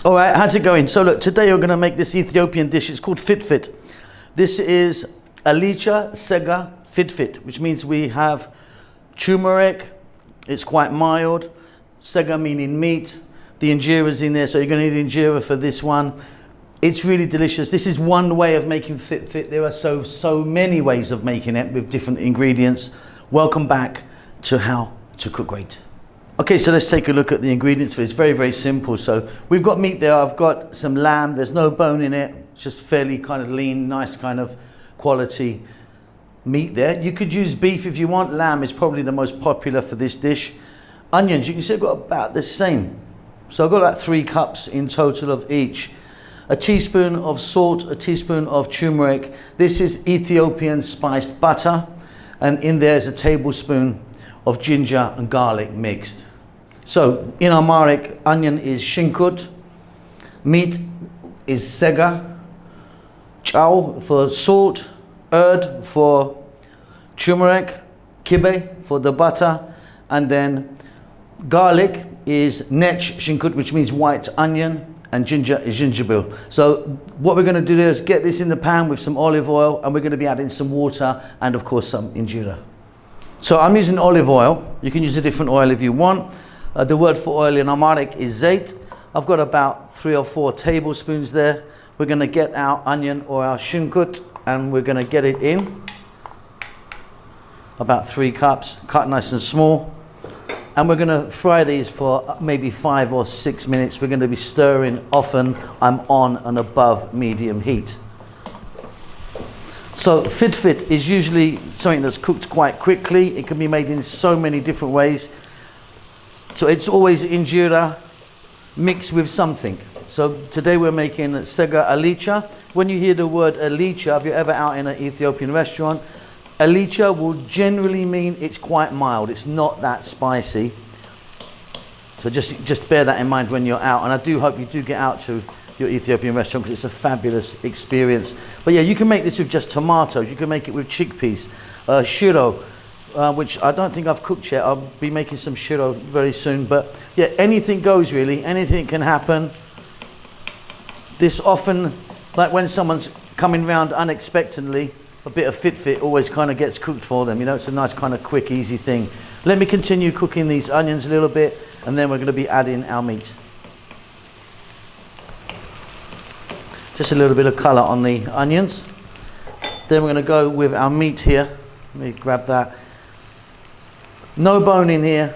All right, how's it going? So look, today we're going to make this Ethiopian dish. It's called Fitfit. This is Alicha Siga Fitfit, which means we have turmeric. It's quite mild. Siga meaning meat. The Injera's in there, so you're going to need Injera for this one. It's really delicious. This is one way of making Fitfit. There are so many ways of making it with different ingredients. Welcome back to How to Cook Great. Okay, so let's take a look at the ingredients for it. It's very simple. So we've got meat there. I've got some lamb. There's no bone in it. Just fairly kind of lean, nice kind of quality meat there. You could use beef if you want. Lamb is probably the most popular for this dish. Onions, you can see I've got about the same. So I've got like 3 cups in total of each. A teaspoon of salt, a teaspoon of turmeric. This is Ethiopian spiced butter. And in there is a tablespoon of ginger and garlic mixed. So in Amharic, onion is shinkut, meat is sega, chow for salt, erd for turmeric, kibe for the butter, and then garlic is nech shinkut, which means white onion, and ginger is gingerbil. So what we're going to do there is get this in the pan with some olive oil, and we're going to be adding some water and of course some injera. So I'm using olive oil. You can use a different oil if you want. The word for oil in Amharic is zait. I've got about 3 or 4 tablespoons there. We're going to get our onion or our shinkut and we're going to get it in. About 3 cups, cut nice and small. And we're going to fry these for maybe 5 or 6 minutes. We're going to be stirring often. I'm on and above medium heat. So Fitfit is usually something that's cooked quite quickly. It can be made in so many different ways. So it's always injera mixed with something. So today we're making Siga Alicha. When you hear the word Alicha, if you're ever out in an Ethiopian restaurant, Alicha will generally mean it's quite mild. It's not that spicy. So just bear that in mind when you're out. And I do hope you do get out to your Ethiopian restaurant because it's a fabulous experience. But yeah, you can make this with just tomatoes. You can make it with chickpeas, shiro, which I don't think I've cooked yet. I'll be making some shiro very soon. But yeah, anything goes really. Anything can happen. This often, like when someone's coming round unexpectedly, a bit of Fitfit always kind of gets cooked for them. You know, it's a nice kind of quick, easy thing. Let me continue cooking these onions a little bit, and then we're going to be adding our meat. Just a little bit of colour on the onions. Then we're going to go with our meat here. Let me grab that. No bone in here.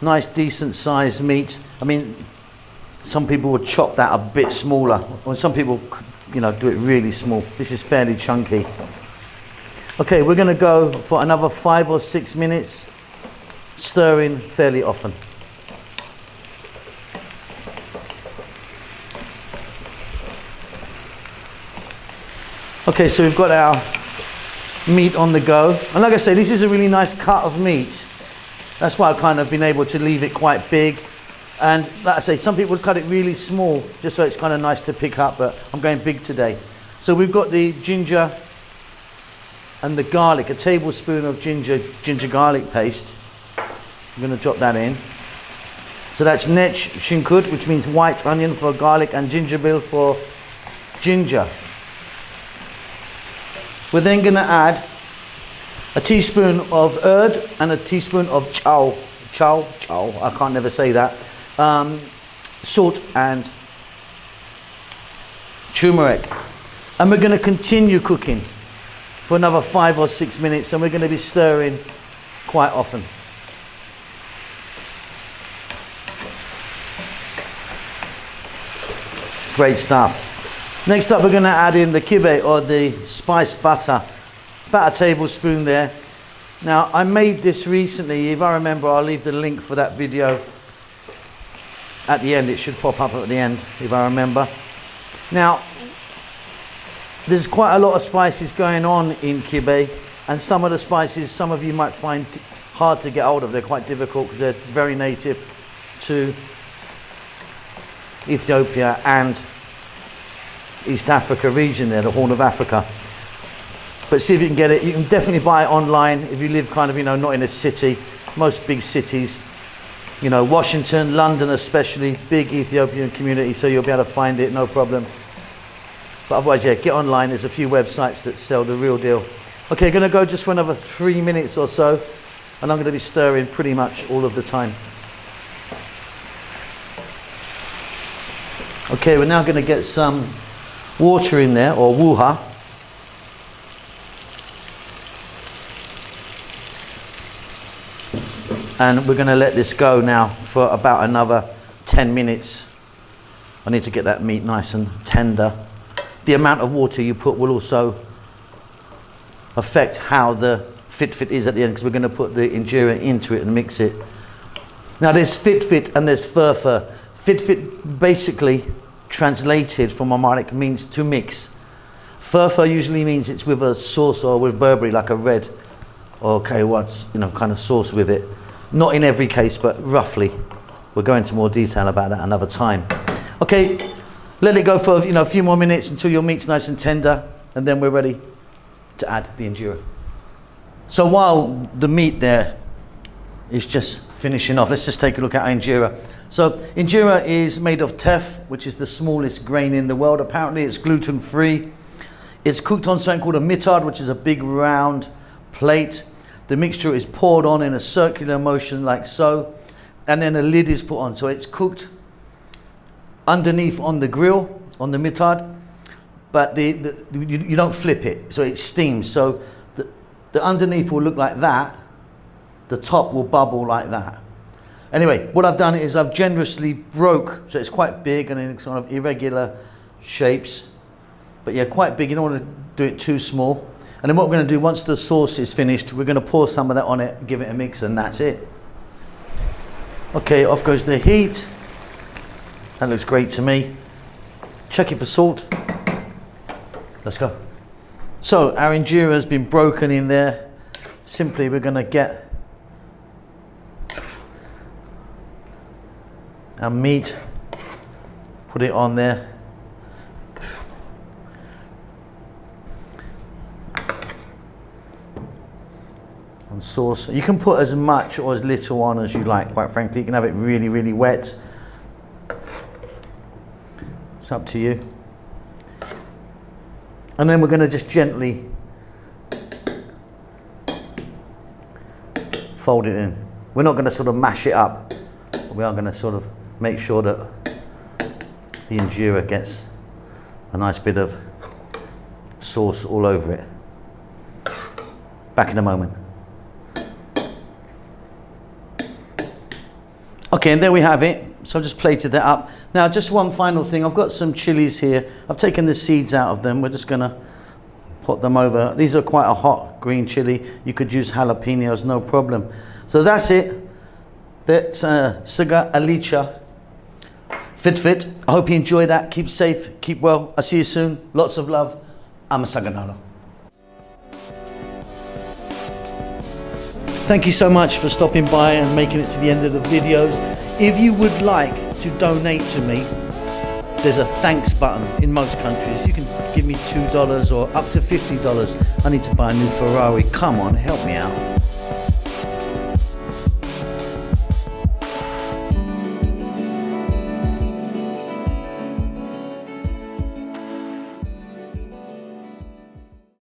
Nice, decent sized meat. I mean, some people would chop that a bit smaller, or some people, you know, do it really small. This is fairly chunky. Okay, we're going to go for another 5 or 6 minutes, stirring fairly often. Okay, so we've got our meat on the go. And like I say, this is a really nice cut of meat. That's why I've kind of been able to leave it quite big. And like I say, some people would cut it really small, just so it's kind of nice to pick up, but I'm going big today. So we've got the ginger and the garlic, a tablespoon of ginger garlic paste. I'm going to drop that in. So that's nech shinkut, which means white onion for garlic, and gingerbil for ginger. We're then going to add a teaspoon of erd and a teaspoon of chow, I can't never say that, salt and turmeric. And we're going to continue cooking for another 5 or 6 minutes, and we're going to be stirring quite often. Great stuff. Next up, we're going to add in the kibe, or the spiced butter, about a tablespoon there. Now, I made this recently. If I remember, I'll leave the link for that video at the end. It should pop up at the end, if I remember. Now, there's quite a lot of spices going on in kibe, and some of the spices, some of you might find hard to get hold of. They're quite difficult because they're very native to Ethiopia and East Africa region there, the Horn of Africa. But see if you can get it. You can definitely buy it online if you live kind of, you know, not in a city. Most big cities you know, Washington, London especially, big Ethiopian community, so you'll be able to find it, no problem. But otherwise, yeah, get online. There's a few websites that sell the real deal. Okay, gonna go just for another 3 minutes or so, and I'm gonna be stirring pretty much all of the time. Okay, we're now gonna get some water in there, or wuha. And we're going to let this go now for about another 10 minutes. I need to get that meat nice and tender. The amount of water you put will also affect how the Fitfit is at the end, because we're going to put the Injera into it and mix it. Now there's Fitfit and there's Furfur. Fitfit basically translated from Amharic means to mix. Furfur usually means it's with a sauce or with Burberry, like a red or okay, what's, you know, kind of sauce with it. Not in every case, but roughly. We'll go into more detail about that another time. Okay, let it go for, you know, a few more minutes until your meat's nice and tender, and then we're ready to add the Injera. So while the meat there is just finishing off, let's just take a look at Injera. So Injera is made of teff, which is the smallest grain in the world. Apparently it's gluten-free. It's cooked on something called a mitard, which is a big round plate. The mixture is poured on in a circular motion like so, and then a lid is put on. So it's cooked underneath on the grill, on the mitard, but you don't flip it, so it steams. So the underneath will look like that, the top will bubble like that. Anyway, what I've done is I've generously broke, so it's quite big and in sort of irregular shapes, but yeah, quite big. You don't want to do it too small. And then what we're going to do, once the sauce is finished, we're going to pour some of that on it, give it a mix, and that's it. Okay, off goes the heat. That looks great to me. Check it for salt. Let's go. So our Injera has been broken in there. Simply, we're going to get our meat, put it on there. And sauce. You can put as much or as little on as you like, quite frankly. You can have it really, really wet. It's up to you. And then we're going to just gently fold it in. We're not going to sort of mash it up. We are going to sort of make sure that the Injera gets a nice bit of sauce all over it. Back in a moment. Okay, and there we have it. So I've just plated that up. Now, just one final thing. I've got some chilies here. I've taken the seeds out of them. We're just going to put them over. These are quite a hot green chili. You could use jalapenos, no problem. So that's it. That's Siga Alicha Fitfit. I hope you enjoy that. Keep safe, keep well. I'll see you soon. Lots of love. I'm a Saganalo. Thank you so much for stopping by and making it to the end of the videos. If you would like to donate to me, there's a thanks button in most countries. You can give me $2 or up to $50. I need to buy a new Ferrari. Come on, help me out.